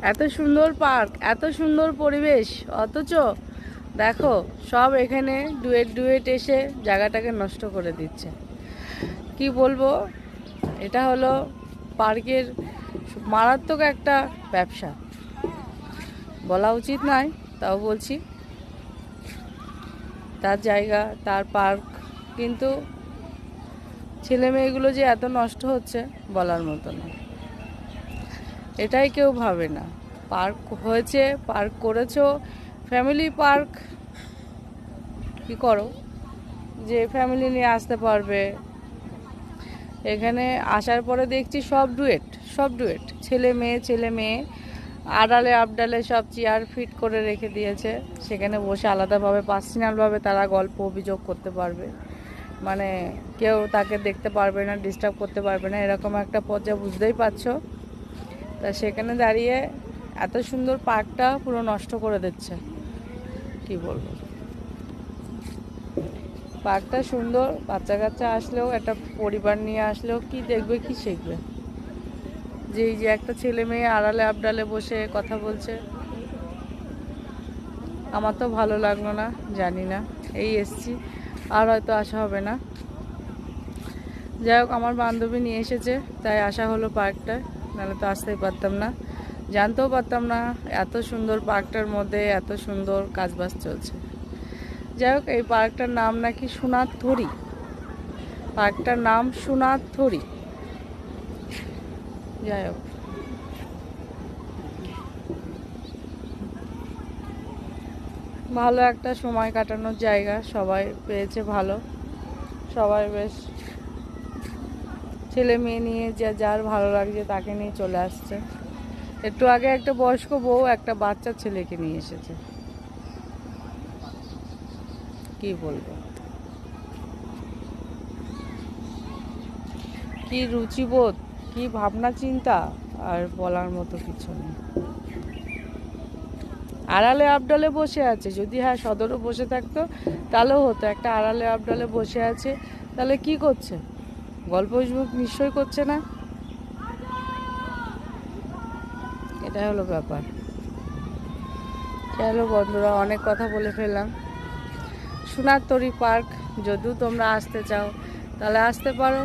এত সুন্দর পার্ক, এত সুন্দর পরিবেশ, অথচ দেখো সব এখানে ডুয়েট ডুয়েট এসে জায়গাটাকে নষ্ট করে দিচ্ছে। কি বলবো, এটা হলো পার্কের মারাত্মক একটা ব্যবসা। বলা উচিত নয়, তাও বলছি। তার জায়গা, তার পার্ক, কিন্তু ছেলে মেয়েগুলো যে এত নষ্ট হচ্ছে বলার মতো না। এটাই কেউ ভাবে না। পার্ক হয়েছে, পার্ক করেছো, ফ্যামিলি পার্ক, কি করো যে ফ্যামিলি নিয়ে আসতে পারবে। এখানে আসার পরে দেখছি সব ডুয়েট, সব ডুয়েট, ছেলে মেয়ে ছেলে মেয়ে, আড়ালে আবডালে সব চেয়ার ফিট করে রেখে দিয়েছে। সেখানে বসে আলাদাভাবে পার্সোনালভাবে তারা গল্প অভিযোগ করতে পারবে, মানে কেউ তাকে দেখতে পারবে না, ডিস্টার্ব করতে পারবে না, এরকম একটা পর্যায়ে বুঝতেই পারছো। তা সেখানে দাঁড়িয়ে এত সুন্দর পার্কটা পুরো নষ্ট করে দিচ্ছে। কি বলবো, পার্কটা সুন্দর, বাচ্চা কাচ্চা আসলেও, একটা পরিবার নিয়ে আসলেও কি দেখবে, কি শিখবে? যে এই যে একটা ছেলে মেয়ে আড়ালে আবডালে বসে কথা বলছে, আমার তো ভালো লাগলো না। জানি না, এই এসছি, আর হয়তো আসা হবে না। যাই হোক, আমার বান্ধবী নিয়ে এসেছে তাই আসা হলো পার্কটায়, নাহলে তো আসতেই পারতাম না, জানতেও পারতাম না এত সুন্দর পার্কটার মধ্যে এত সুন্দর কাজবাজ চলছে। যাই হোক, এই পার্কটার নাম নাকি সোনার থড়ি, পার্কটার নাম সোনার থড়ি। যাই হোক, ভালো একটা সময় কাটানোর জায়গা, সবাই পেয়েছে ভালো, সবাই বেশ ছেলে মেয়ে নিয়ে যে যার ভালো লাগছে তাকে নিয়ে চলে আসছে। একটু আগে একটা বয়স্ক বউ একটা বাচ্চা ছেলেকে নিয়ে এসেছে। কি বলবো, কি রুচিবোধ, কি ভাবনা চিন্তা, আর বলার মতো কিছু নেই। আড়ালে আবডালে বসে আছে, যদি হ্যাঁ সদরও বসে থাকতো তাহলেও হতো। একটা আড়ালে আবডালে বসে আছে, তাহলে কি করছে? গল্প নিশ্চয়ই করছে না। এটাই হলো ব্যাপার। চলো বন্ধুরা, অনেক কথা বলে ফেললাম। সোনার তরী পার্ক, যদিও তোমরা আসতে চাও তাহলে আসতে পারো।